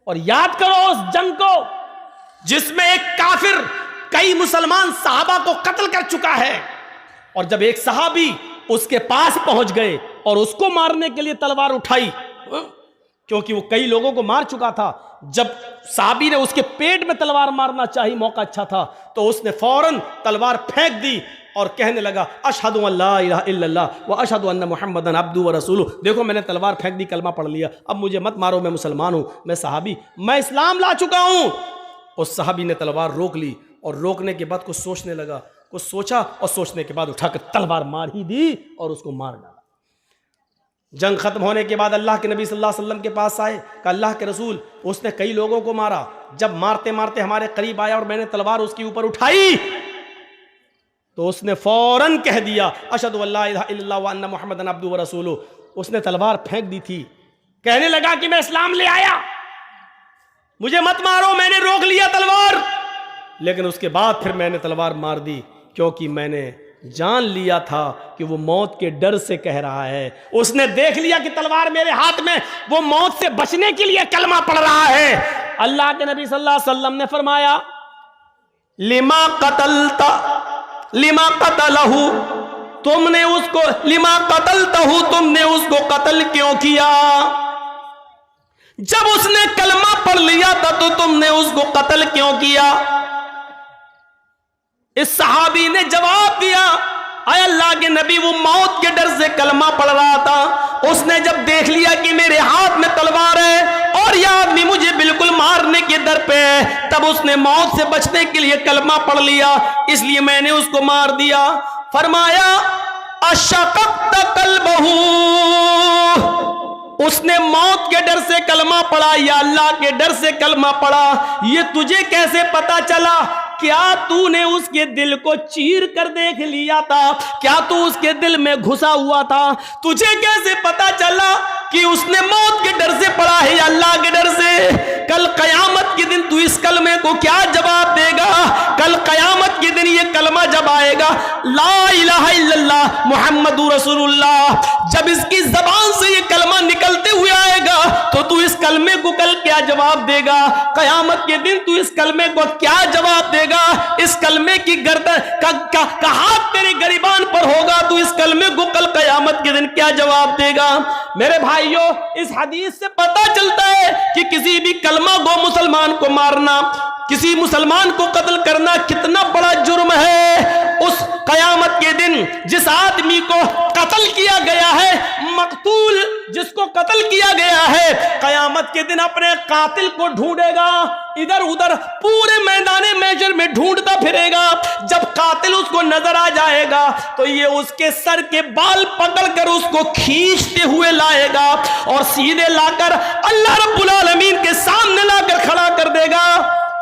और याद करो उस जंग को जिसमें एक काफिर कई मुसलमान सहाबा को कत्ल कर चुका है, और जब एक सहाबी उसके पास पहुंच गए और उसको मारने के लिए तलवार उठाई, क्योंकि वो कई लोगों को मार चुका था, जब सहाबी ने उसके पेट में तलवार मारना चाहिए, मौका अच्छा था, तो उसने फौरन तलवार फेंक दी और कहने लगा अशहदु अल्ला इलाहा इल्लल्लाह व अशहदु अन्ना मुहम्मदन अब्दुहु व रसूलुहु। देखो मैंने तलवार फेंक दी, कलमा पढ़ लिया, अब मुझे मत मारो, मैं मुसलमान हूं, मैं सहाबी, मैं इस्लाम ला चुका हूं। उस सहाबी ने तलवार रोक ली और रोकने के बाद कुछ सोचने लगा, कुछ सोचा और सोचने के बाद उठाकर तलवार मार ही दी और उसको मार डाला। जंग खत्म होने के बाद अल्लाह के नबी सल्लल्लाहु अलैहि वसल्लम के पास आए, कहा अल्लाह के रसूल उसने कई लोगों को मारा, जब मारते मारते हमारे करीब आया और मैंने तलवार उसके ऊपर उठाई तो उसने फौरन कह दिया अशहदु अल्ला इलाहा इल्लल्लाह व अन्ना मुहम्मदन अब्दुहु व रसूलुहु। उसने तलवार फेंक दी थी, कहने लगा कि मैं इस्लाम ले आया, मुझे मत मारो, मैंने रोक लिया तलवार, लेकिन उसके बाद फिर मैंने तलवार मार दी क्योंकि मैंने जान लिया था कि वो मौत के डर से कह रहा है। उसने देख लिया कि तलवार मेरे हाथ में, वो मौत से बचने के लिए कलमा पढ़ रहा है। अल्लाह के नबी सल्लल्लाहु अलैहि वसल्लम ने फरमाया लिमा कतलता लिमा कतलहू, तुमने उसको लिमा कतलतहू, तुमने उसको कत्ल क्यों किया? जब उसने कलमा पढ़ लिया था तो तुमने उसको कत्ल क्यों किया? इस सहाबी ने जवाब दिया आय अल्लाह के नबी, वो मौत के डर से कलमा पढ़ रहा था, उसने जब देख लिया कि मेरे हाथ में तलवार है और यह आदमी मुझे बिल्कुल मारने के डर पे है, तब उसने मौत से बचने के लिए कलमा पढ़ लिया, इसलिए मैंने उसको मार दिया। फरमाया अशक़क़्त क़ल्बहू, उसने मौत के डर से कलमा पढ़ा या अल्लाह के डर से कलमा पढ़ा, ये तुझे कैसे पता चला? क्या तूने उसके दिल को चीर कर देख लिया था? क्या तू उसके दिल में घुसा हुआ था? तुझे कैसे पता चला कि उसने मौत के डर से पढ़ा है या अल्लाह के डर से? कल कयामत के दिन तू इस कलमे को क्या जवाब देगा? कल कयामत के दिन ये कलमा जब आएगा ला इलाहा इल्लल्लाह मुहम्मदुर रसूलुल्लाह, जब इसकी जबान से ये कलमा निकलते हुए आएगा तो तू इस कलमे को कल क्या जवाब देगा? कयामत के दिन तू इस कलमे को क्या जवाब देगा? इस कलमे की गर्दन का हाथ तेरे गरिबान पर होगा, तू इस कलमे को कल कयामत के दिन क्या जवाब देगा? मेरे भाइयों, इस हदीस से पता चलता है कि किसी भी कलमा गो मुसलमान को मारना, किसी मुसलमान को कत्ल करना कितना बड़ा जुर्म है। उस कयामत के दिन जिस आदमी को कत्ल किया गया है, मकतूल जिसको कत्ल किया गया है, कयामत के दिन अपने कातिल को ढूंढेगा, इधर उधर पूरे मैदाने महशर में ढूंढता फिरेगा। जब कातिल उसको नजर आ जाएगा तो ये उसके सर के बाल पकड़कर उसको खींचते हुए लाएगा और सीधे लाकर अल्लाह रब्बुल आलमीन के सामने लाकर खड़ा कर देगा।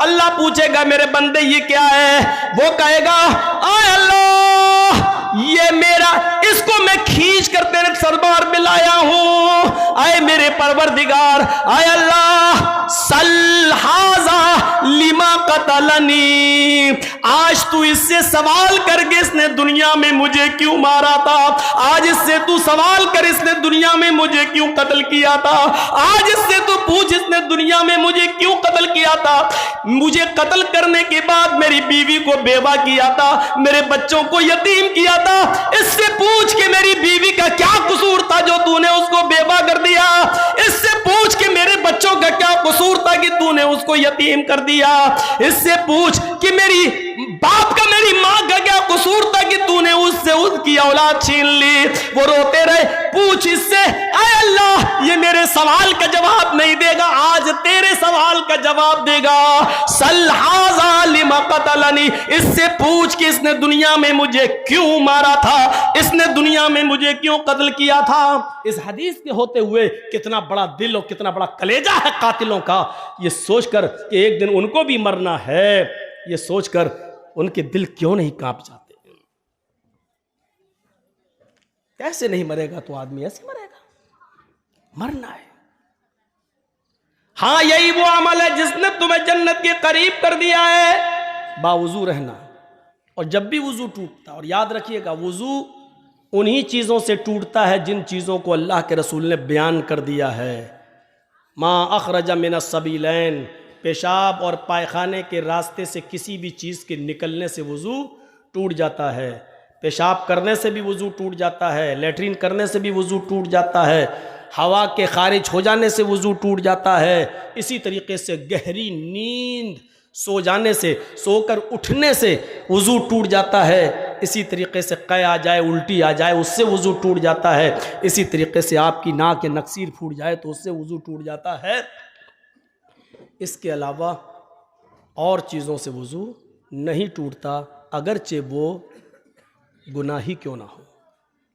अल्लाह पूछेगा मेरे बंदे ये क्या है? वो कहेगा आय अल्लाह, ये मेरा, इसको मैं खींच कर तेरे सरबार में लाया हूं। आए मेरे परवरदिगार, आय अल्लाह सल हाजा लिमा कतलनी, आज तू इससे सवाल करके इसने दुनिया में मुझे क्यों मारा था? आज इससे तू सवाल कर इसने दुनिया में मुझे क्यों कत्ल किया था? आज इससे तू पूछ इसने दुनिया में मुझे क्यों कत्ल किया था? मुझे कत्ल करने के बाद मेरी बीवी को बेवा किया था, मेरे बच्चों को यतीम किया था, इससे पूछ के मेरी बीवी का क्या कसूर था जो तूने उसको बेवा कर दिया? इससे पूछ के मेरे बच्चों का क्या कसूर था कि तूने उसको यतीम कर दिया? इससे पूछ कि मेरी बाप का, मेरी माँ का क्या कसूर था कि तूने उससे उसकी औलाद छीन ली? वो रोते रहे। पूछ इससे, आय अल्लाह ये मेरे सवाल का जवाब नहीं देगा, आज तेरे सवाल का जवाब देगा। सल हाजा लिमा कतलनी, इससे पूछ कि इसने दुनिया में मुझे क्यों मारा था, इसने दुनिया में मुझे क्यों कत्ल किया था। इस हदीस के होते हुए कितना बड़ा दिल और कितना बड़ा कलेजा है कातिलों का, ये सोचकर कि एक दिन उनको भी मरना है, ये सोचकर उनके दिल क्यों नहीं कांप जाते? कैसे नहीं मरेगा तो आदमी ऐसे मरेगा, मरना है। हाँ, यही वो अमल है जिसने तुम्हें जन्नत के करीब कर दिया है, बावुजू रहना। और जब भी वुजू टूटता, और याद रखिएगा वुजू उन्हीं चीजों से टूटता है जिन चीजों को अल्लाह के रसूल ने बयान कर दिया है। मा अखरज मिन अस्सबीलैन, पेशाब और पायखाने के रास्ते से किसी भी चीज़ के निकलने से वज़ू टूट जाता है। पेशाब करने से भी वज़ू टूट जाता है, लेटरिन करने से भी वज़ू टूट जाता है, हवा के खारिज हो जाने से वज़ू टूट जाता है। इसी तरीके से गहरी नींद सो जाने से, सोकर उठने से वज़ू टूट जाता है। इसी तरीके से कै आ जाए, उल्टी आ जाए, उससे वज़ू टूट जाता है। इसी तरीके से आपकी नाक या नक्सीर फूट जाए तो उससे वज़ू टूट जाता है। इसके अलावा और चीज़ों से वज़ू नहीं टूटता, अगरचे वो गुनाह ही क्यों ना हो।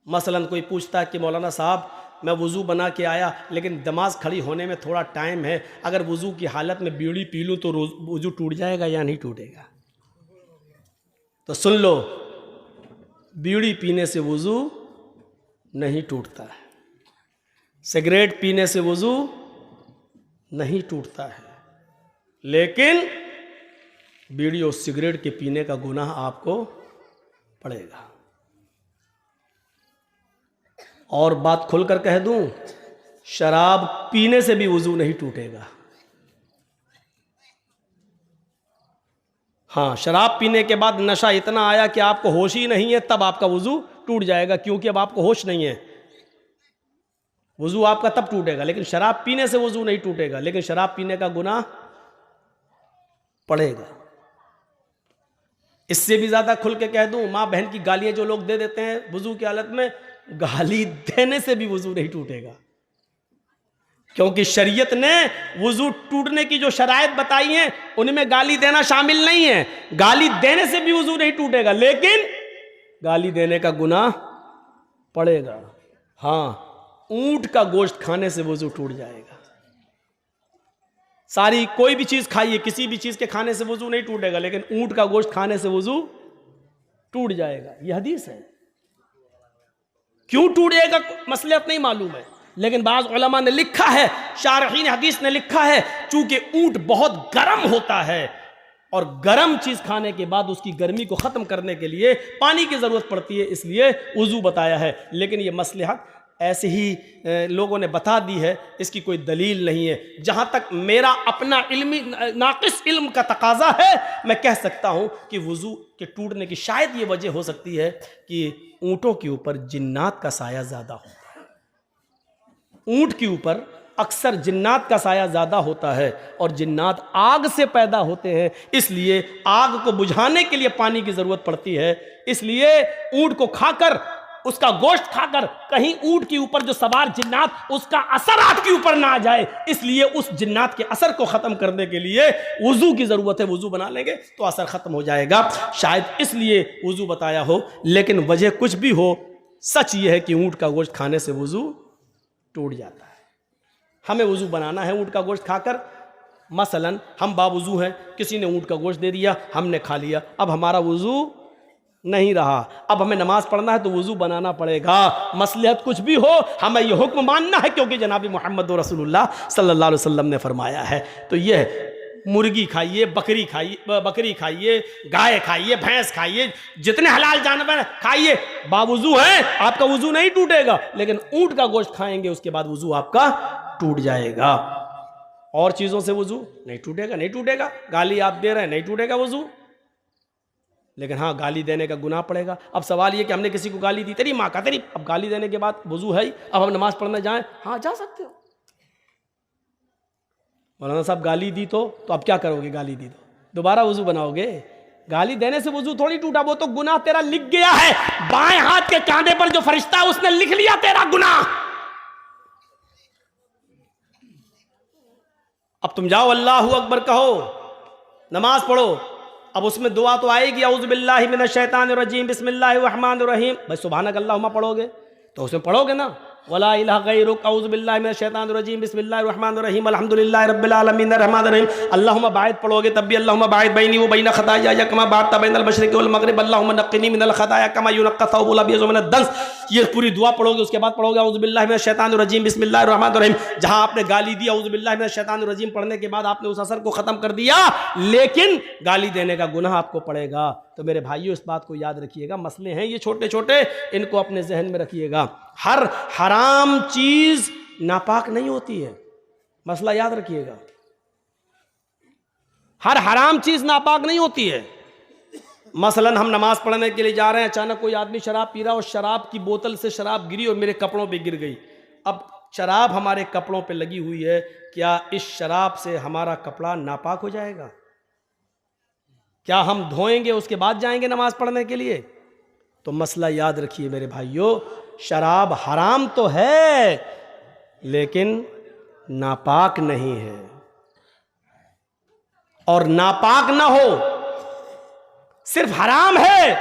मसलन कोई पूछता है कि मौलाना साहब मैं वज़ू बना के आया लेकिन नमाज खड़ी होने में थोड़ा टाइम है, अगर वज़ू की हालत में बीड़ी पी लूँ तो वज़ू टूट जाएगा या नहीं टूटेगा? तो सुन लो, बीड़ी पीने से वज़ू नहीं टूटता है, सिगरेट पीने से वज़ू नहीं टूटता है, लेकिन बीड़ी और सिगरेट के पीने का गुनाह आपको पड़ेगा। और बात खुलकर कह दूं, शराब पीने से भी वज़ू नहीं टूटेगा। हाँ, शराब पीने के बाद नशा इतना आया कि आपको होश ही नहीं है, तब आपका वज़ू टूट जाएगा, क्योंकि अब आपको होश नहीं है। वज़ू आपका तब टूटेगा, लेकिन शराब पीने से वज़ू नहीं टूटेगा, लेकिन शराब पीने का गुनाह पड़ेगा। इससे भी ज़्यादा खुल के कह दूं, माँ बहन की गालियाँ जो लोग दे देते हैं वज़ू की हालत में, गाली देने से भी वज़ू नहीं टूटेगा, क्योंकि शरीयत ने वज़ू टूटने की जो शराइत बताई हैं उनमें गाली देना शामिल नहीं है। गाली देने से भी वज़ू नहीं टूटेगा, लेकिन गाली देने का गुनाह पड़ेगा। हाँ, ऊंट का गोश्त खाने से वज़ू टूट जाएगा। सारी कोई भी चीज़ खाइए, किसी भी चीज़ के खाने से वज़ू नहीं टूटेगा, लेकिन ऊंट का गोश्त खाने से वज़ू टूट जाएगा। यह हदीस है। क्यों टूटेगा मसलियत नहीं मालूम है, लेकिन बाज़ उलमा ने लिखा है, शारहीन हदीस ने लिखा है, चूंकि ऊंट बहुत गर्म होता है और गर्म चीज़ खाने के बाद उसकी गर्मी को ख़त्म करने के लिए पानी की ज़रूरत पड़ती है, इसलिए वज़ू बताया है। लेकिन ये मसलहत ऐसे ही लोगों ने बता दी है, इसकी कोई दलील नहीं है। जहाँ तक मेरा अपना इल्मी नाक़िस इल्म का तकाज़ा है, मैं कह सकता हूँ कि वज़ू के टूटने की शायद ये वजह हो सकती है कि ऊँटों के ऊपर जिन्नात का साया ज़्यादा होता है। ऊँट के ऊपर अक्सर जिन्नात का साया ज़्यादा होता है और जिन्नात आग से पैदा होते हैं, इसलिए आग को बुझाने के लिए पानी की ज़रूरत पड़ती है। इसलिए ऊँट को खाकर, उसका गोश्त खाकर कहीं ऊंट के ऊपर जो सवार जिन्नात, उसका असर आपके ऊपर ना आ जाए, इसलिए उस जिन्नात के असर को ख़त्म करने के लिए वज़ू की ज़रूरत है। वज़ू बना लेंगे तो असर ख़त्म हो जाएगा, शायद इसलिए वज़ू बताया हो। लेकिन वजह कुछ भी हो, सच ये है कि ऊंट का गोश्त खाने से वज़ू टूट जाता है। हमें वज़ू बनाना है ऊंट का गोश्त खाकर। मसलन हम बावज़ू हैं, किसी ने ऊंट का गोश्त दे दिया, हमने खा लिया, अब हमारा वज़ू नहीं रहा, अब हमें नमाज पढ़ना है तो वज़ू बनाना पड़ेगा। मसलहत कुछ भी हो, हमें यह हुक्म मानना है, क्योंकि जनाब मोहम्मद रसूलुल्लाह सल्लल्लाहु अलैहि वसल्लम ने फरमाया है। तो यह मुर्गी खाइए, बकरी खाइए, गाय खाइए, भैंस खाइए, जितने हलाल जानवर खाइए, बावज़ू है, आपका वज़ू नहीं टूटेगा। लेकिन ऊंट का गोश्त खाएंगे, उसके बाद वज़ू आपका टूट जाएगा। और चीज़ों से वज़ू नहीं टूटेगा। गाली आप दे रहे हैं, नहीं टूटेगा वज़ू, लेकिन हाँ, गाली देने का गुनाह पड़ेगा। अब सवाल ये कि हमने किसी को गाली दी, तेरी माँ का, तेरी, अब गाली देने के बाद वज़ू है ही, अब हम नमाज पढ़ने जाएं? हाँ, जा सकते हो। मौलाना साहब गाली दी तो अब क्या करोगे? गाली दी तो दोबारा वज़ू बनाओगे? गाली देने से वज़ू थोड़ी टूटा, वो तो गुनाह तेरा लिख गया है। बाएं हाथ के कांधे पर जो फरिश्ता है उसने लिख लिया तेरा गुनाह। अब तुम जाओ अल्लाहु अकबर कहो, नमाज पढ़ो, अब उसमें दुआ तो आएगी, औज़ु बिल्लाहि मिनश शैतानिर रजीम बिस्मिल्लाहिर रहमानिर रहीम। भाई सुभानक अल्लाहुम्मा पढ़ोगे तो उसमें पढ़ोगे ना, वला इलाहा गैरुक औज़ु बिल्लाहि मिनश शैतानिर रजीम बिस्मिल्लाहिर रहमानिर रहीम अल्हम्दुलिल्लाहि रब्बिल आलमीन अर्रहमानिर रहीम। अल्लाहुम्मा बाइद पढ़ोगे तब भी अल्लाहुम्मा बाइद बैनी व बैन खताया कमा बाअदत बैनल मशरिक़ि वल मग़रिब अल्लाहुम्मा नक़्क़िनी मिनल खताया कमा युनक़्क़ा थौबुल अब्यज़ु मिनद दन्स। ये पूरी दुआ पढ़ोगे, उसके बाद पढ़ोगे औज़ु बिल्लाहि मिनश शैतानिर रजीम बिस्मिल्लाहिर रहमानिर रहीम। जहां आपने गाली दी, औज़ु बिल्लाहि मिनश शैतानिर रजीम पढ़ने के बाद आपने उस असर को ख़त्म कर दिया, लेकिन गाली देने का गुनाह आपको पड़ेगा। तो मेरे भाइयों, इस बात को याद रखिएगा। मसले हैं ये छोटे छोटे, इनको अपने जहन में रखिएगा। हर हराम चीज़ नापाक नहीं होती है। मसला याद रखिएगा, हर हराम चीज नापाक नहीं होती है। मसलन हम नमाज पढ़ने के लिए जा रहे हैं, अचानक कोई आदमी शराब पी रहा और शराब की बोतल से शराब गिरी और मेरे कपड़ों पे गिर गई। अब शराब हमारे कपड़ों पे लगी हुई है, क्या इस शराब से हमारा कपड़ा नापाक हो जाएगा? क्या हम धोएंगे उसके बाद जाएंगे नमाज पढ़ने के लिए? तो मसला याद रखिए मेरे भाइयों, शराब हराम तो है लेकिन नापाक नहीं है। और नापाक ना हो, सिर्फ हराम है,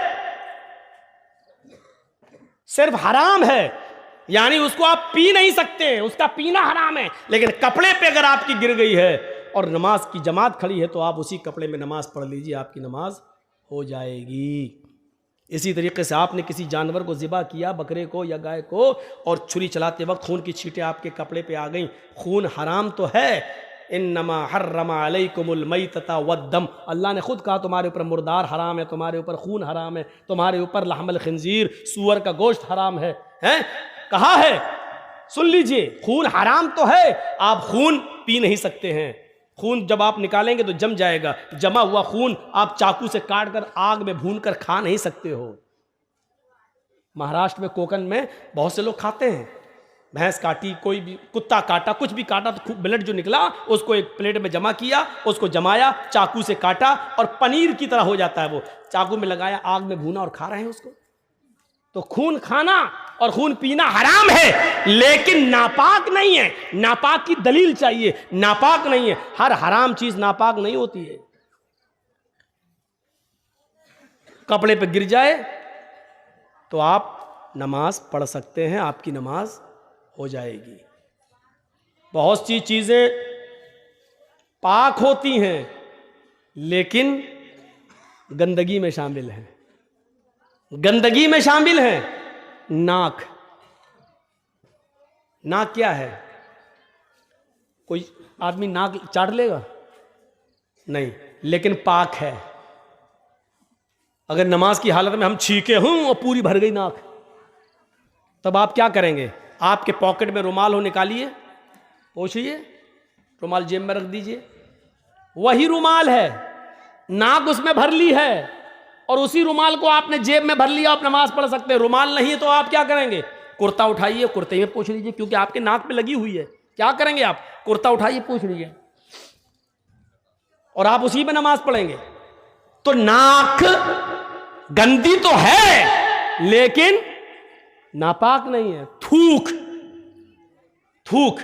सिर्फ हराम है, यानी उसको आप पी नहीं सकते, उसका पीना हराम है, लेकिन कपड़े पे अगर आपकी गिर गई है और नमाज की जमात खड़ी है तो आप उसी कपड़े में नमाज पढ़ लीजिए, आपकी नमाज हो जाएगी। इसी तरीके से आपने किसी जानवर को ज़िबा किया, बकरे को या गाय को, और छुरी चलाते वक्त खून की छींटें आपके कपड़े पे आ गई, खून हराम तो है। इन्नमा हर्रमा अलैकुमुल मैतता वद्दम, अल्लाह ने खुद कहा तुम्हारे ऊपर मुर्दार हराम है, तुम्हारे ऊपर खून हराम है, तुम्हारे ऊपर लहमल खिंजीर, सूअर का गोश्त हराम है, हैं? कहा है, सुन लीजिए, खून हराम तो है, आप खून पी नहीं सकते हैं। खून जब आप निकालेंगे तो जम जाएगा, जमा हुआ खून आप चाकू से काट कर आग में भून कर खा नहीं सकते हो। महाराष्ट्र में, कोकण में बहुत से लोग खाते हैं, भैंस काटी, कोई भी कुत्ता काटा, कुछ भी काटा तो खूब ब्लड जो निकला उसको एक प्लेट में जमा किया, उसको जमाया, चाकू से काटा और पनीर की तरह हो जाता है वो, चाकू में लगाया, आग में भूना और खा रहे हैं उसको। तो खून खाना और खून पीना हराम है लेकिन नापाक नहीं है। नापाक की दलील चाहिए, नापाक नहीं है, हर हराम चीज नापाक नहीं होती है। कपड़े पे गिर जाए तो आप नमाज पढ़ सकते हैं, आपकी नमाज हो जाएगी। बहुत सी चीजें पाक होती हैं लेकिन गंदगी में शामिल हैं, गंदगी में शामिल है। नाक, नाक क्या है? कोई आदमी नाक चाट लेगा? नहीं, लेकिन पाक है। अगर नमाज की हालत में हम छींके हूं और पूरी भर गई नाक, तब आप क्या करेंगे? आपके पॉकेट में रुमाल हो, निकालिए, पोंछिए, रुमाल जेब में रख दीजिए, वही रुमाल है, नाक उसमें भर ली है और उसी रुमाल को आपने जेब में भर लिया, आप नमाज पढ़ सकते हैं। रुमाल नहीं है तो आप क्या करेंगे? कुर्ता उठाइए, कुर्ते में पोंछ लीजिए, क्योंकि आपके नाक पे लगी हुई है। क्या करेंगे आप? कुर्ता उठाइए, पोंछ लीजिए और आप उसी में नमाज पढ़ेंगे। तो नाक गंदी तो है लेकिन नापाक नहीं है। थूक, थूक,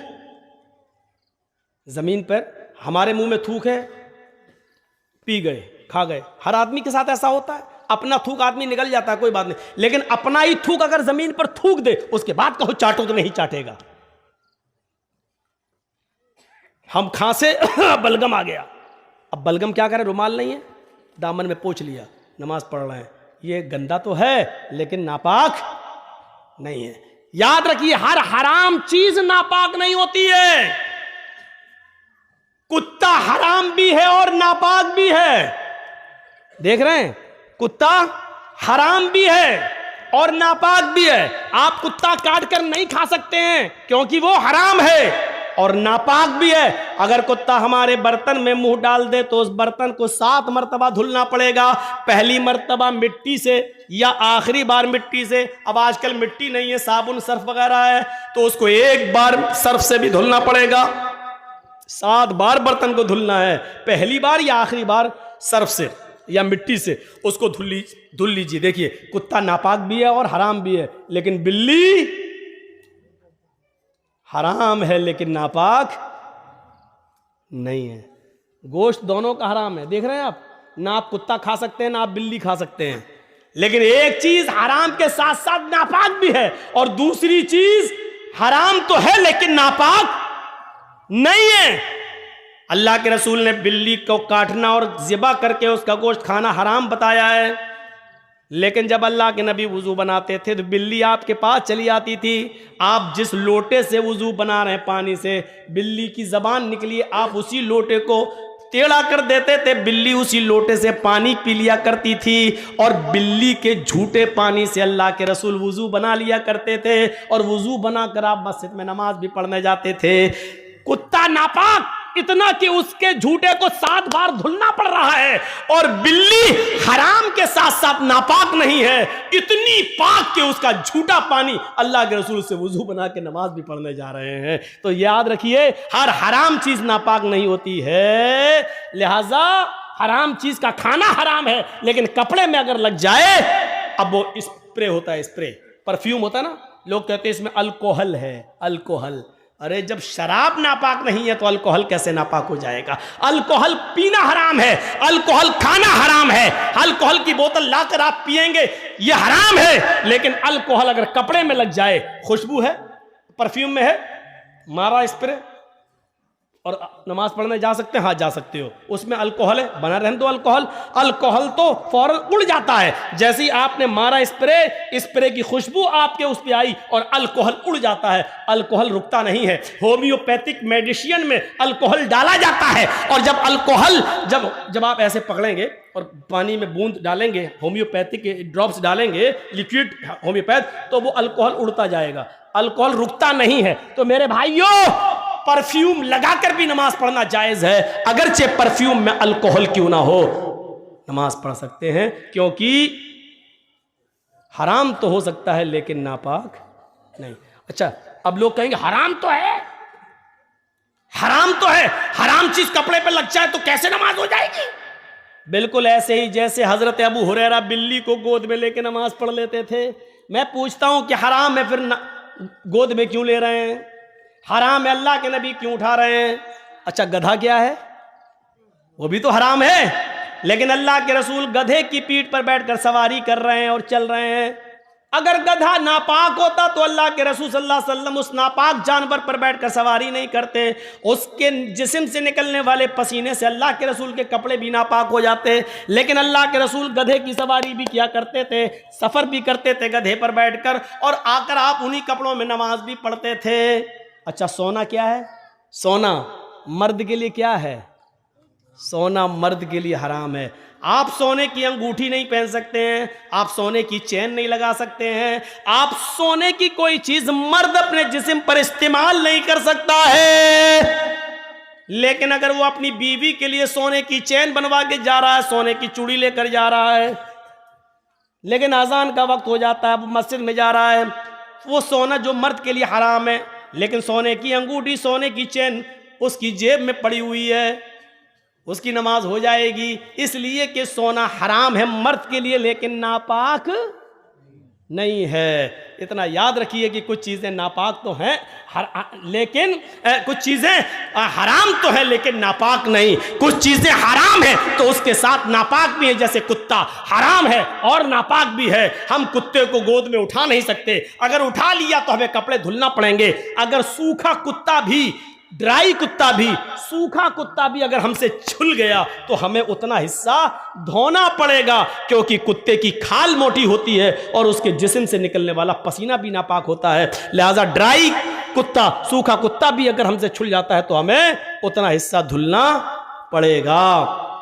जमीन पर हमारे मुंह में थूक है, पी गए, खा गए, हर आदमी के साथ ऐसा होता है। अपना थूक आदमी निकल जाता है, कोई बात नहीं, लेकिन अपना ही थूक अगर जमीन पर थूक दे उसके बाद कहो चाटो तो नहीं चाटेगा। हम खांसे बलगम आ गया, अब बलगम क्या करे? रुमाल नहीं है, दामन में पोंछ लिया, नमाज पढ़ रहे हैं। ये गंदा तो है लेकिन नापाक नहीं है। याद रखिए, हर हराम चीज नापाक नहीं होती है। कुत्ता हराम भी है और नापाक भी है। देख रहे हैं, कुत्ता हराम भी है और नापाक भी है। आप कुत्ता काट कर नहीं खा सकते हैं क्योंकि वो हराम है और नापाक भी है। अगर कुत्ता हमारे बर्तन में मुंह डाल दे तो उस बर्तन को 7 मरतबा धुलना पड़ेगा। पहली मरतबा मिट्टी से या आखिरी बार मिट्टी से। अब आजकल मिट्टी नहीं है, साबुन सर्फ वगैरह है, तो उसको एक बार सर्फ से भी धुलना पड़ेगा। 7 बार बर्तन को धुलना है, पहली बार या आखिरी बार सर्फ से या मिट्टी से उसको धुल लीजिए। देखिए, कुत्ता नापाक भी है और हराम भी है, लेकिन बिल्ली हराम है लेकिन नापाक नहीं है। गोश्त दोनों का हराम है, देख रहे हैं आप, ना आप कुत्ता खा सकते हैं ना आप बिल्ली खा सकते हैं। लेकिन एक चीज हराम के साथ साथ नापाक भी है और दूसरी चीज हराम तो है लेकिन नापाक नहीं है। अल्लाह के रसूल ने बिल्ली को काटना और ज़िबा करके उसका गोश्त खाना हराम बताया है, लेकिन जब अल्लाह के नबी वुजू बनाते थे तो बिल्ली आपके पास चली आती थी। आप जिस लोटे से वुजू बना रहे हैं पानी से, बिल्ली की जबान निकली, आप उसी लोटे को टेढ़ा कर देते थे, बिल्ली उसी लोटे से पानी पी लिया करती थी। और बिल्ली के झूठे पानी से अल्लाह के रसूल वुजू बना लिया करते थे और वुजू बनाकर आप मस्जिद में नमाज भी पढ़ने जाते थे। कुत्ता नापाक इतना कि उसके झूठे को 7 बार धुलना पड़ रहा है, और बिल्ली हराम के साथ साथ नापाक नहीं है, इतनी पाक कि उसका झूठा पानी अल्लाह के रसूल से वुजू बना के नमाज भी पढ़ने जा रहे हैं। तो याद रखिए, हर हराम चीज नापाक नहीं होती है। लिहाजा हराम चीज का खाना हराम है, लेकिन कपड़े में अगर लग जाए, अब वो स्प्रे होता है, स्प्रे परफ्यूम होता है ना, लोग कहते हैं इसमें अल्कोहल है, अल्कोहल। अरे जब शराब नापाक नहीं है तो अल्कोहल कैसे नापाक हो जाएगा? अल्कोहल पीना हराम है, अल्कोहल खाना हराम है, अल्कोहल की बोतल लाकर आप पिएंगे ये हराम है, लेकिन अल्कोहल अगर कपड़े में लग जाए, खुशबू है, परफ्यूम में है, मारा स्प्रे और नमाज पढ़ने जा सकते हैं? हाँ जा सकते हो, उसमें अल्कोहल है, बना रहने दो अल्कोहल। अल्कोहल तो फौरन उड़ जाता है, जैसे ही आपने मारा स्प्रे, स्प्रे की खुशबू आपके उस पे आई और अल्कोहल उड़ जाता है। अल्कोहल रुकता नहीं है। होम्योपैथिक मेडिसिन में अल्कोहल डाला जाता है, और जब अल्कोहल जब आप ऐसे पकड़ेंगे और पानी में बूंद डालेंगे, होम्योपैथिक ड्रॉप्स डालेंगे, लिक्विड होम्योपैथ, तो वो अल्कोहल उड़ता जाएगा, अल्कोहल रुकता नहीं है। तो मेरे भाइयों, परफ्यूम लगाकर भी नमाज पढ़ना जायज है, अगरचे परफ्यूम में अल्कोहल क्यों ना हो, नमाज पढ़ सकते हैं, क्योंकि हराम तो हो सकता है लेकिन नापाक नहीं। अच्छा, अब लोग कहेंगे हराम तो है, हराम तो है, हराम चीज कपड़े पे लग जाए तो कैसे नमाज हो जाएगी? बिल्कुल ऐसे ही जैसे हजरत अबू हुरैरा बिल्ली को गोद में लेके नमाज पढ़ लेते थे। मैं पूछता हूं कि हराम है, फिर गोद में क्यों ले रहे हैं? हराम है, अल्लाह के नबी क्यों उठा रहे हैं? अच्छा, गधा क्या है? वो भी तो हराम है, लेकिन अल्लाह के रसूल गधे की पीठ पर बैठकर सवारी कर रहे हैं और चल रहे हैं। अगर गधा नापाक होता तो अल्लाह के रसूल सल्लल्लाहु अलैहि वसल्लम उस नापाक जानवर पर बैठकर सवारी नहीं करते। उसके जिस्म से निकलने वाले पसीने से अल्लाह के रसूल के कपड़े भी नापाक हो जाते, लेकिन अल्लाह के रसूल गधे की सवारी भी किया करते थे, सफर भी करते थे गधे पर बैठकर, और आकर आप उन्हीं कपड़ों में नमाज भी पढ़ते थे। अच्छा, सोना क्या है? सोना मर्द के लिए क्या है? सोना मर्द के लिए हराम है। आप सोने की अंगूठी नहीं पहन सकते हैं, आप सोने की चेन नहीं लगा सकते हैं, आप सोने की कोई चीज मर्द अपने जिस्म पर इस्तेमाल नहीं कर सकता है। लेकिन अगर वो अपनी बीवी के लिए सोने की चेन बनवा के जा रहा है, सोने की चूड़ी लेकर जा रहा है, लेकिन अजान का वक्त हो जाता है, वो मस्जिद में जा रहा है, वो सोना जो मर्द के लिए हराम है, लेकिन सोने की अंगूठी, सोने की चेन उसकी जेब में पड़ी हुई है, उसकी नमाज हो जाएगी। इसलिए कि सोना हराम है मर्द के लिए, लेकिन नापाक नहीं है। इतना याद रखिए कि कुछ चीज़ें नापाक तो हैं, लेकिन कुछ चीज़ें हराम तो है लेकिन नापाक नहीं। कुछ चीज़ें हराम हैं तो उसके साथ नापाक भी है, जैसे कुत्ता हराम है और नापाक भी है। हम कुत्ते को गोद में उठा नहीं सकते, अगर उठा लिया तो हमें कपड़े धुलना पड़ेंगे। अगर सूखा कुत्ता भी, ड्राई कुत्ता भी, सूखा कुत्ता भी अगर हमसे छुल गया तो हमें उतना हिस्सा धोना पड़ेगा, क्योंकि कुत्ते की खाल मोटी होती है और उसके जिस्म से निकलने वाला पसीना भी नापाक होता है। लिहाजा ड्राई कुत्ता, सूखा कुत्ता भी अगर हमसे छुल जाता है तो हमें उतना हिस्सा धुलना पड़ेगा।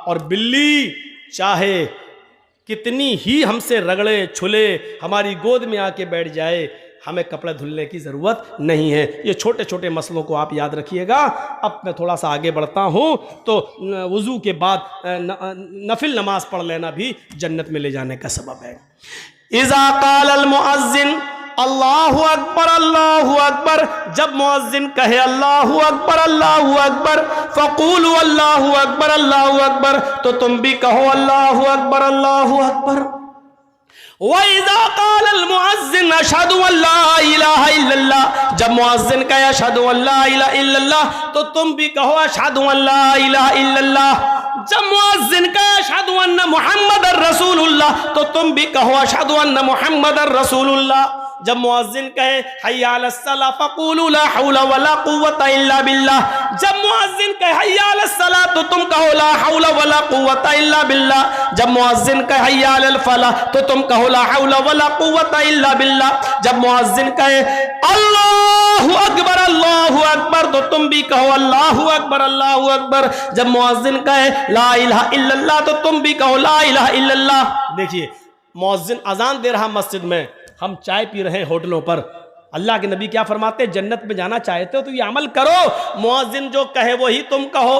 और बिल्ली चाहे कितनी ही हमसे रगड़े छुले, हमारी गोद में आके बैठ जाए, हमें कपड़े धुलने की ज़रूरत नहीं है। ये छोटे छोटे मसलों को आप याद रखिएगा। अब मैं थोड़ा सा आगे बढ़ता हूँ, तो वज़ू के बाद नफिल नमाज पढ़ लेना भी जन्नत में ले जाने का सबब है। इज़ा क़ालल मुअज़्ज़िन अल्लाहु अकबर अल्लाहु अकबर, जब मुअज़्ज़िन कहे अल्लाहु अकबर फ़क़ूलू अल्लाहु अकबर, तो तुम भी कहो अल्लाहु अकबर। वइज़ा क़ालल मुअज़्ज़िन अशहदु अल्ला इलाहा इल्लल्लाह, जब मुअज़्ज़िन कहे अशहदु अल्ला इलाहा इल्लल्लाह, तो तुम भी कहो अशहदु अल्ला इलाहा इल्लल्लाह। जब मुअज़्ज़िन कहे अशहदु अन्ना मुहम्मदर रसूलुल्लाह, तो तुम भी कहो अशहदु अन्ना मुहम्मदर रसूलुल्लाह। जब मुअज़्ज़िन कहे हय्या अलस सलाह फ़क़ूलू ला हौला वला कुव्वता इल्ला बिल्लाह, जब मुअज़्ज़िन कहे हय्या अलस सलाह, तो तुम कहो ला हौला वला कुव्वता इल्ला बिल्लाह। जब मुअज़्ज़िन कहे हय्या अलल फलाह, तो तुम कहो ला हौला वला कुव्वता इल्ला बिल्लाह। जब मुअज़्ज़िन कहे अल्लाहु अकबर, तो तुम भी कहो अल्लाहु अकबर। जब मुअज़्ज़िन कहे ला इलाहा इल्लल्लाह, तो तुम भी कहो ला इलाहा इल्लल्लाह। देखिए, मुअज़्ज़िन अजान दे रहा मस्जिद में, हम चाय पी रहे हैं होटलों पर, अल्लाह के नबी क्या फरमाते हैं, जन्नत में जाना चाहते हो तो ये अमल करो, मुअज्जिन जो कहे वही तुम कहो।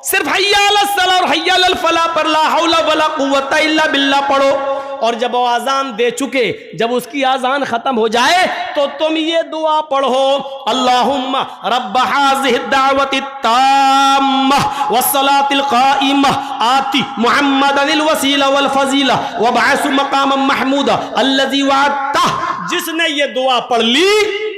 सिर्फ हय्या अलस सलाह और हय्या अलल फलाह पर ला हौला वला कुव्वता इल्ला बिल्लाह पढ़ो, और जब वो आजान दे चुके, जब उसकी आजान खत्म हो जाए तो तुम ये दुआ पढ़ो, अल्लाहुम्मा रब्ब हाज़िहि दावति ताम्मा वस्सलातिल काइमा आति मुहम्मदनिल वसीला वल फजीला वबअसु मकामम महमूदा अल्लज़ी वअदता। जिसने ये दुआ पढ़ ली,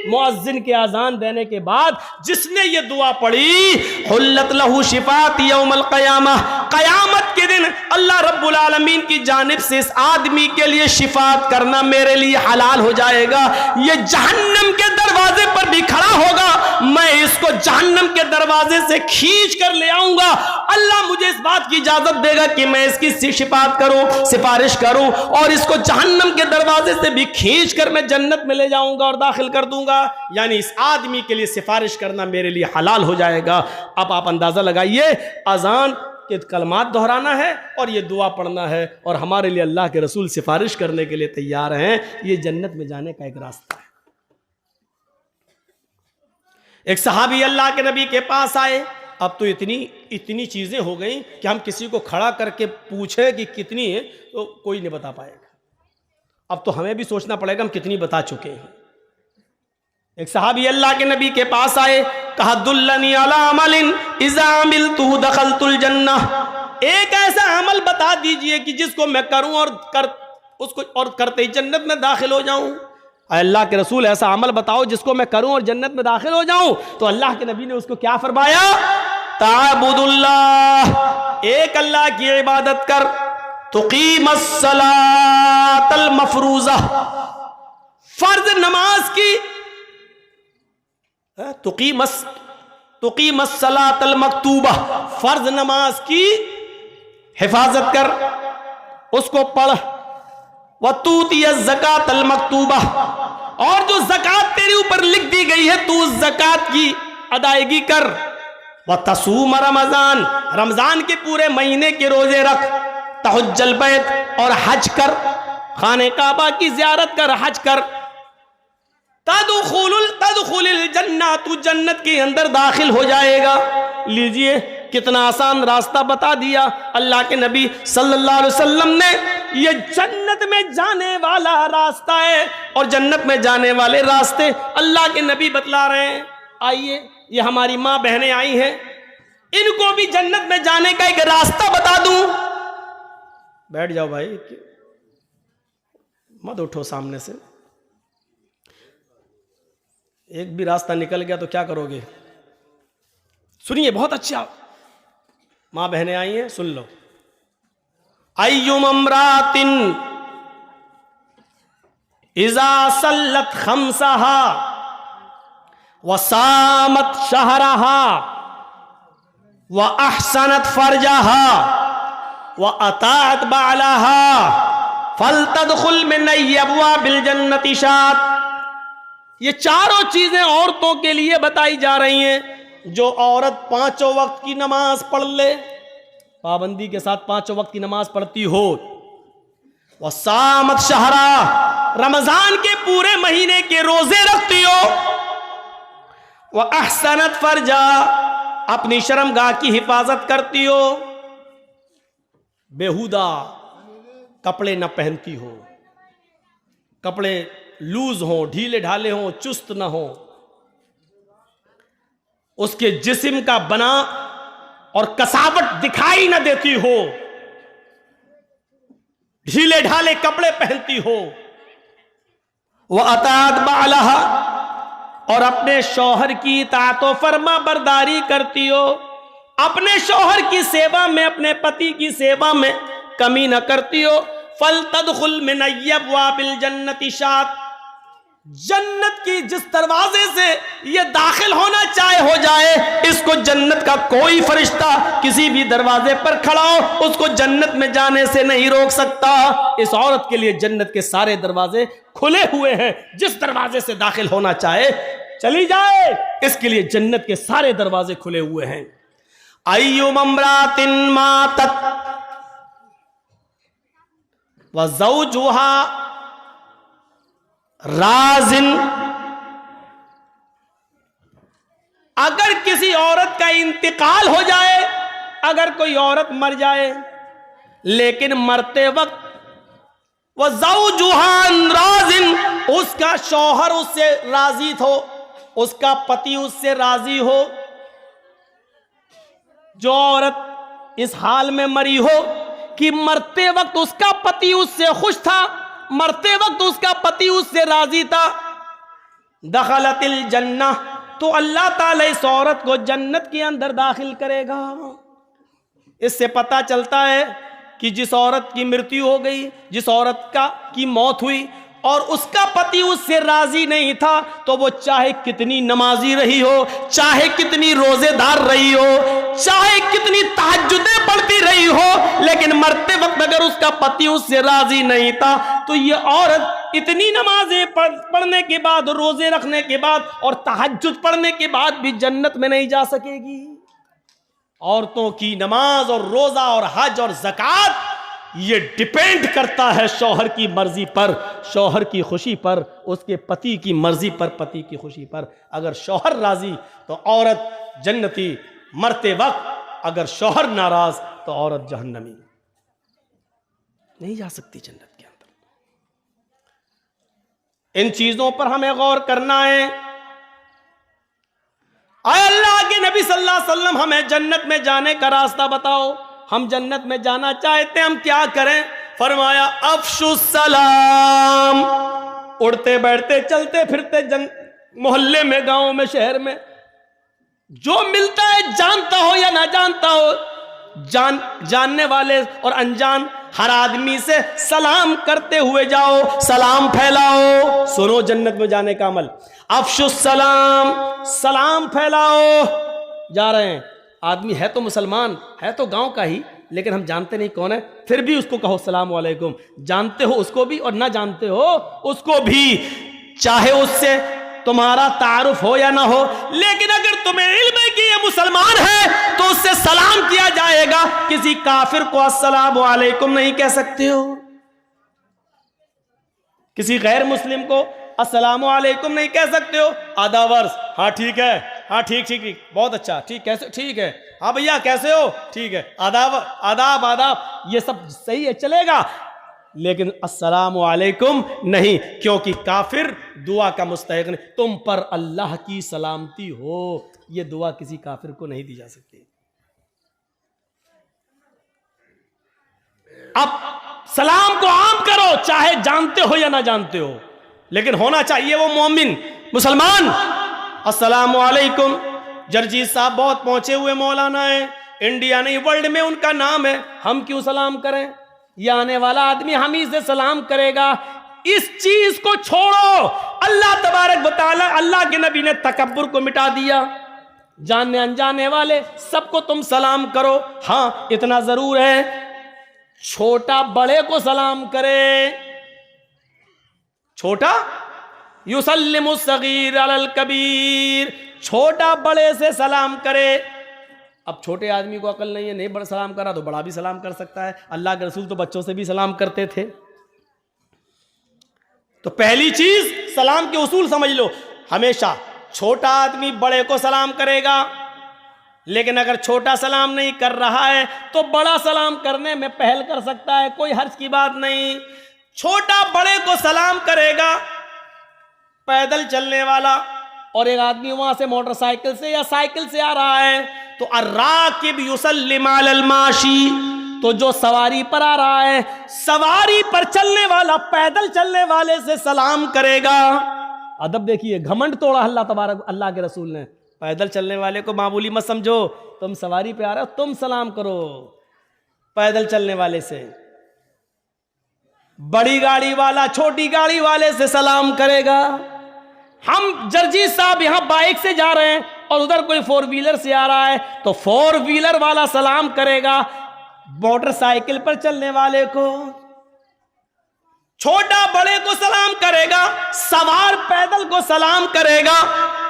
मुअज्जिन के आजान देने के बाद जिसने ये दुआ पढ़ी, हुल्लत लहू शिफात यौमल क़यामा, क़यामत के दिन अल्लाह रब्बुल आलमीन की जानिब से इस आदमी के लिए शिफात करना मेरे लिए हलाल हो जाएगा। ये जहन्नम के दरवाजे पर भी खड़ा होगा, मैं इसको जहन्नम के दरवाजे से खींच कर ले आऊंगा। अल्लाह मुझे इस बात की इजाजत देगा कि मैं इसकी शिफात करूं, सिफारिश करूं, और इसको जहन्नम के दरवाजे से भी खींच कर मैं जन्नत में ले जाऊंगा और दाखिल कर दूंगा। यानी इस आदमी के लिए सिफारिश करना मेरे लिए हलाल हो जाएगा। अब आप अंदाजा लगाइए, अजान के कलमात दोहराना है और ये दुआ पढ़ना है, और हमारे लिए अल्लाह के रसूल सिफारिश करने के लिए तैयार हैं। ये जन्नत में जाने का एक रास्ता है। एक सहाबी अल्लाह के नबी के पास आए। अब तो इतनी चीजें हो गई कि हम किसी को खड़ा करके पूछे कि कितनी है तो कोई नहीं बता पाएगा। अब तो हमें भी सोचना पड़ेगा हम कितनी बता चुके हैं। एक सहाबी अल्लाह के नबी के पास आए, कहा दुल्लनी अला अमलिन इज़ा अमिलतुहु दखलतुल जन्नह। एक ऐसा अमल बता दीजिए कि जिसको मैं करूं और करते ही जन्नत में दाखिल हो जाऊं। अल्लाह के रसूल ऐसा अमल बताओ जिसको मैं करूं और जन्नत में दाखिल हो जाऊं। तो अल्लाह के नबी ने उसको क्या फरमाया, ताबुदुल्लाह, एक अल्लाह की इबादत कर, तुकीमस सलातल मफरूज़ा, फर्ज नमाज की, तुकीमस सलातल मकतूबा, फर्ज नमाज की हिफाजत कर, उसको पढ़, वतूतिय ज़कातल मकतूबा, और जो ज़कात तेरे ऊपर लिख दी गई है तू उस ज़कात की अदायगी कर, वतसूम रमज़ान, रमज़ान के पूरे महीने के रोजे रख, तहुज्जल बैत, और हज कर, खाने काबा की ज़ियारत कर, हज कर, तदखुलुल जन्नह, तू जन्नत के अंदर दाखिल हो जाएगा। लीजिए कितना आसान रास्ता बता दिया अल्लाह के नबी सल्लल्लाहु अलैहि वसल्लम ने। ये जन्नत में जाने वाला रास्ता है, और जन्नत में जाने वाले रास्ते अल्लाह के नबी बतला रहे हैं। आइए, ये हमारी माँ बहनें आई हैं, इनको भी जन्नत में जाने का एक रास्ता बता दूं। बैठ जाओ भाई, मत उठो सामने से। एक भी रास्ता निकल गया तो क्या करोगे? सुनिए, बहुत अच्छा, मां बहनें आई हैं, सुन लो। अय्युम अमरातिन इज़ा सल्लत खम्सहा वसामत शहरहा व अहसनत फरजहा व अताअत बालहा फलतदखुल मिन अब्वाबिल जन्नति शात। ये चारों चीजें औरतों के लिए बताई जा रही हैं। जो औरत पांचों वक्त की नमाज पढ़ ले, पाबंदी के साथ पांचों वक्त की नमाज पढ़ती हो, वसामत शहरा, रमजान के पूरे महीने के रोजे रखती हो, वह अहसनत फरजा, अपनी शर्मगाह की हिफाजत करती हो, बेहुदा कपड़े न पहनती हो, कपड़े लूज हो, ढीले ढाले हो, चुस्त न हो, उसके जिस्म का बना और कसावट दिखाई न देती हो, ढीले ढाले कपड़े पहनती हो, वह अताअत बालहा, और अपने शौहर की इताअत व फरमा बरदारी करती हो, अपने शौहर की सेवा में, अपने पति की सेवा में कमी न करती हो। फल तदखुल मिन अब्वाबिल जन्नति शात, जन्नत की जिस दरवाजे से ये दाखिल होना चाहे हो जाए, इसको जन्नत का कोई फरिश्ता किसी भी दरवाजे पर खड़ा हो उसको जन्नत में जाने से नहीं रोक सकता। इस औरत के लिए जन्नत के सारे दरवाजे खुले हुए हैं, जिस दरवाजे से दाखिल होना चाहे चली जाए, इसके लिए जन्नत के सारे दरवाजे खुले हुए हैं। अय्युम अम्रातिन मातत व ज़ौजुहा राज़िन अगर किसी औरत का इंतकाल हो जाए, अगर कोई औरत मर जाए, लेकिन मरते वक्त वह ज़ौजुहान राज़िन, उसका शौहर उससे राजी हो, उसका पति उससे राजी हो, जो औरत इस हाल में मरी हो कि मरते वक्त उसका पति उससे खुश था, मरते वक्त उसका पति उससे राजी था, दखलतिल जन्नह, तो अल्लाह ताला इस औरत को जन्नत के अंदर दाखिल करेगा। इससे पता चलता है कि जिस औरत की मृत्यु हो गई, जिस औरत की मौत हुई और उसका पति उससे राजी नहीं था, तो वो चाहे कितनी नमाजी रही हो, चाहे कितनी रोजेदार रही हो, चाहे कितनी तहज्जुदें पढ़ती रही हो, लेकिन मरते वक्त अगर उसका पति उससे राजी नहीं था, तो ये औरत इतनी नमाजें पढ़ने के बाद, रोजे रखने के बाद और तहज्जुद पढ़ने के बाद भी जन्नत में नहीं जा सकेगी। औरतों की नमाज और रोजा और हज और ज़कात ये डिपेंड करता है शौहर की मर्जी पर, शौहर की खुशी पर, उसके पति की मर्जी पर, पति की खुशी पर। अगर शौहर राजी तो औरत जन्नती, मरते वक्त अगर शौहर नाराज तो औरत जहन्नमी, नहीं जा सकती जन्नत के अंदर। इन चीजों पर हमें गौर करना है। आए अल्लाह के नबी सल्लल्लाहु अलैहि वसल्लम, हमें जन्नत में जाने का रास्ता बताओ, हम जन्नत में जाना चाहते हैं, हम क्या करें? फरमाया अफ़शुस सलाम। उड़ते बैठते चलते फिरते मोहल्ले में, गांव में, शहर में जो मिलता है, जानता हो या ना जानता हो, जानने वाले और अनजान हर आदमी से सलाम करते हुए जाओ, सलाम फैलाओ। सुनो जन्नत में जाने का अमल, अफ़शुस सलाम, सलाम फैलाओ। जा रहे हैं, आदमी है तो मुसलमान, है तो गांव का ही, लेकिन हम जानते नहीं कौन है, फिर भी उसको कहो सलाम वालेकुम। जानते हो उसको भी और ना जानते हो उसको भी, चाहे उससे तुम्हारा तारुफ हो या ना हो, लेकिन अगर तुम्हें इल्म है कि ये मुसलमान है तो उससे सलाम किया जाएगा। किसी काफिर को अस्सलाम वालेकुम नहीं कह सकते हो, किसी गैर मुस्लिम को अस्सलाम वालेकुम नहीं कह सकते हो। आधा वर्ष, हाँ ठीक है, हाँ ठीक ठीक ठीक, बहुत अच्छा, ठीक, कैसे, ठीक है, हाँ भैया कैसे हो, ठीक है, आदाब आदाब आदाब, ये सब सही है, चलेगा, लेकिन अस्सलामु अलैकुम नहीं, क्योंकि काफिर दुआ का मुस्तहिक नहीं। तुम पर अल्लाह की सलामती हो, यह दुआ किसी काफिर को नहीं दी जा सकती। अब सलाम को आम करो, चाहे जानते हो या ना जानते हो, लेकिन होना चाहिए वो मोमिन मुसलमान। अस्सलामु अलैकुम। जरजीत साहब बहुत पहुंचे हुए मौलाना है, इंडिया नहीं वर्ल्ड में उनका नाम है, हम क्यों सलाम करें? ये आने वाला आदमी हम ही से सलाम करेगा। इस चीज को छोड़ो। अल्लाह तबारक व तआला, अल्लाह के नबी ने तकब्बुर को मिटा दिया। जानने अनजाने वाले सबको तुम सलाम करो। हाँ इतना जरूर है, छोटा बड़े को सलाम करे। छोटा युसल्लिमु सगीर अलल कबीर, छोटा बड़े से सलाम करे। अब छोटे आदमी को अकल नहीं है, नहीं बड़ा सलाम करा तो बड़ा भी सलाम कर सकता है। अल्लाह के रसूल तो बच्चों से भी सलाम करते थे। तो पहली चीज सलाम के उसूल समझ लो। हमेशा छोटा आदमी बड़े को सलाम करेगा, लेकिन अगर छोटा सलाम नहीं कर रहा है तो बड़ा सलाम करने में पहल कर सकता है, कोई हर्ज की बात नहीं। छोटा बड़े को सलाम करेगा। पैदल चलने वाला और एक आदमी वहां से मोटरसाइकिल से या साइकिल से आ रहा है तो अर्राकिब युसल्लिम अलल माशी, तो जो सवारी पर आ रहा है, सवारी पर चलने वाला पैदल चलने वाले से सलाम करेगा। अदब देखिए, घमंड तोड़ा अल्लाह तबारक, अल्लाह के रसूल ने। पैदल चलने वाले को मामूली मत समझो, तुम सवारी पे आ रहे हो, तुम सलाम करो पैदल चलने वाले से। बड़ी गाड़ी वाला छोटी गाड़ी वाले से सलाम करेगा। हम जरजीत साहब यहां बाइक से जा रहे हैं और उधर कोई फोर व्हीलर से आ रहा है तो फोर व्हीलर वाला सलाम करेगा मोटरसाइकिल पर चलने वाले को। छोटा बड़े को सलाम करेगा, सवार पैदल को सलाम करेगा।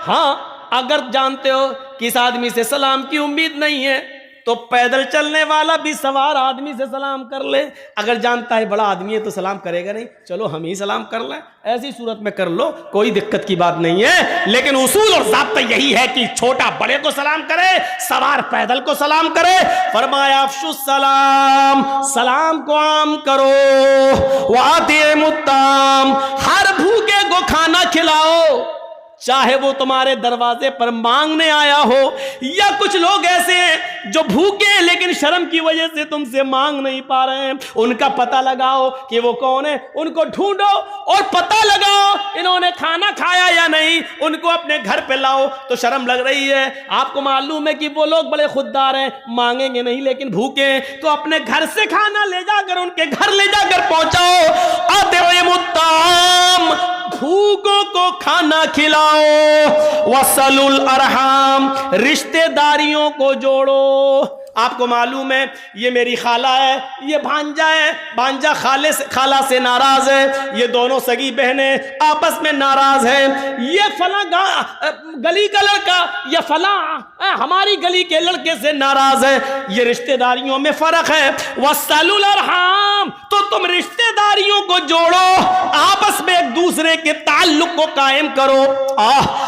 हाँ अगर जानते हो कि इस आदमी से सलाम की उम्मीद नहीं है तो पैदल चलने वाला भी सवार आदमी से सलाम कर ले। अगर जानता है बड़ा आदमी है तो सलाम करेगा नहीं, चलो हम ही सलाम कर लें, ऐसी सूरत में कर लो, कोई दिक्कत की बात नहीं है। लेकिन उसूल और ज़ाब्ता यही है कि छोटा बड़े को सलाम करे, सवार पैदल को सलाम करे। फरमाया अफ़शुस सलाम, सलाम को आम करो, वातिमुत्ताम, हर भूखे को खाना खिलाओ, चाहे वो तुम्हारे दरवाजे पर मांगने आया हो, या कुछ लोग ऐसे हैं जो भूखे हैं लेकिन शर्म की वजह से तुमसे मांग नहीं पा रहे हैं। उनका पता लगाओ कि वो कौन है, उनको ढूंढो और पता लगाओ इन्होंने खाना खाया या नहीं, उनको अपने घर पे लाओ। तो शर्म लग रही है, आपको मालूम है कि वो लोग बड़े खुददार हैं, मांगेंगे नहीं लेकिन भूखे हैं, तो अपने घर से खाना ले जाकर उनके घर ले जाकर पहुंचाओ। अतिमुत्ताम, भूखों को खाना खिलाओ। वसलुल अरहाम, रिश्तेदारियों को जोड़ो। आपको मालूम है ये मेरी खाला है, ये भांजा है, भांजा खाला से नाराज है, ये दोनों सगी बहनें आपस में नाराज हैं, ये फला गली का लड़का या फला हमारी गली के लड़के से नाराज है। ये रिश्तेदारियों में फर्क है। वसलुल अरहाम, तो तुम रिश्तेदारियों को जोड़ो, आपस में एक दूसरे के ताल्लुक को कायम करो।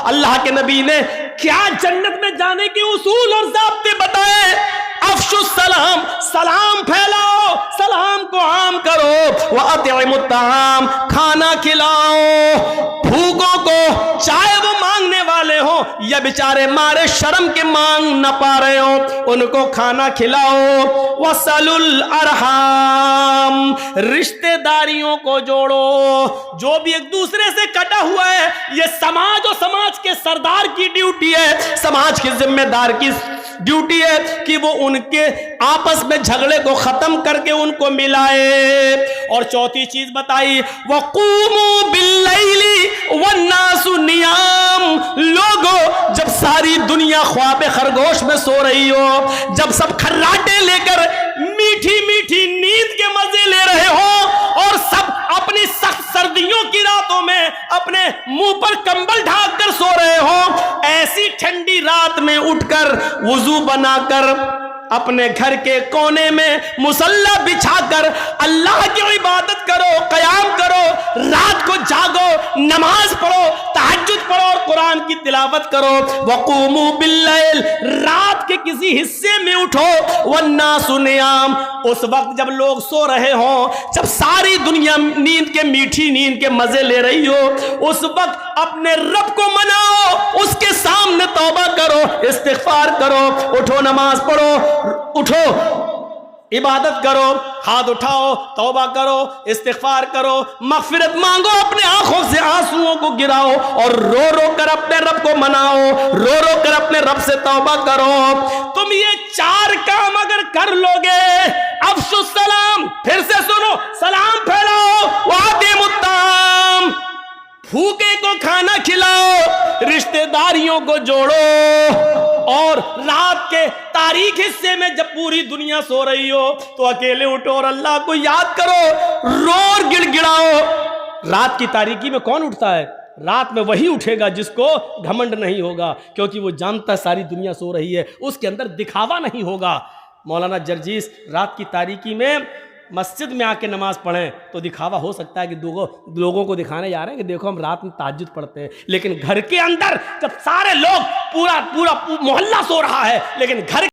अल्लाह के नबी ने क्या जन्नत में जाने के उसूल और ज़ाब्ते बताए। अफ़शुस सलाम, सलाम फैलाओ, सलाम को आम करो। व अतिमुत्ताम, खाना खिलाओ भूखों को, चाहे वो मांगने वाले हो या बेचारे मारे शर्म के मांग न पा रहे हो, उनको खाना खिलाओ। वसलुल अरहाम, रिश्तेदारियों को जोड़ो। जो भी एक दूसरे से कटा हुआ है, ये समाज और समाज के सरदार की ड्यूटी है, समाज के जिम्मेदार की ड्यूटी है कि वो उनके आपस में झगड़े को खत्म करके उनको मिलाए। और चौथी चीज बताई, वक़ूमू बिल्लैली वन्नासु नियाम, लोगों जब सारी दुनिया ख्वाब खरगोश में सो रही हो, जब सब खर्राटे लेकर मीठी मीठी नींद के मजे ले रहे हो और सब अपनी सख्त सर्दियों की रातों में अपने मुंह पर कंबल ढांक कर सो रहे हो, ऐसी ठंडी रात में उठकर वुजू बनाकर अपने घर के कोने में मुसल्ला बिछाकर अल्लाह की इबादत करो, क़याम करो, रात को जागो, नमाज पढ़ो, तहज्जुद पढ़ो और कुरान की तिलावत करो। वक़ूमू बिल्लैल, रात के किसी हिस्से में उठो, वन्नासु नियाम, उस वक्त जब लोग सो रहे हो, जब सारी दुनिया नींद के मीठी नींद के मजे ले रही हो, उस वक्त अपने रब को मनाओ, उसके सामने तौबा करो, इस्तिग़फ़ार करो, उठो नमाज पढ़ो, उठो इबादत करो, हाथ उठाओ, तौबा करो, इस्तिग़फ़ार करो, मग़फ़िरत मांगो, अपने आंखों से आंसुओं को गिराओ और रो रो कर अपने रब को मनाओ, रो रो कर अपने रब से तौबा करो। तुम ये चार काम अगर कर लोगे, अफ़शुस सलाम, फिर से सुनो, सलाम फैलाओ, वातिमुत्ताम, भूखे को खाना खिलाओ, रिश्तेदारियों को जोड़ो, और रात के तारीख हिस्से में जब पूरी दुनिया सो रही हो तो अकेले उठो और अल्लाह को याद करो, रो और गिड़गिड़ाओ। रात की तारीकी में कौन उठता है? रात में वही उठेगा जिसको घमंड नहीं होगा, क्योंकि वो जानता है सारी दुनिया सो रही है, उसके अंदर दिखावा नहीं होगा। मौलाना जर्जीस रात की तारीकी में मस्जिद में आके नमाज पढ़ें तो दिखावा हो सकता है कि लोगों को दिखाने जा रहे हैं कि देखो हम रात में तहज्जुद पढ़ते हैं, लेकिन घर के अंदर जब सारे लोग पूरा मोहल्ला सो रहा है, लेकिन घर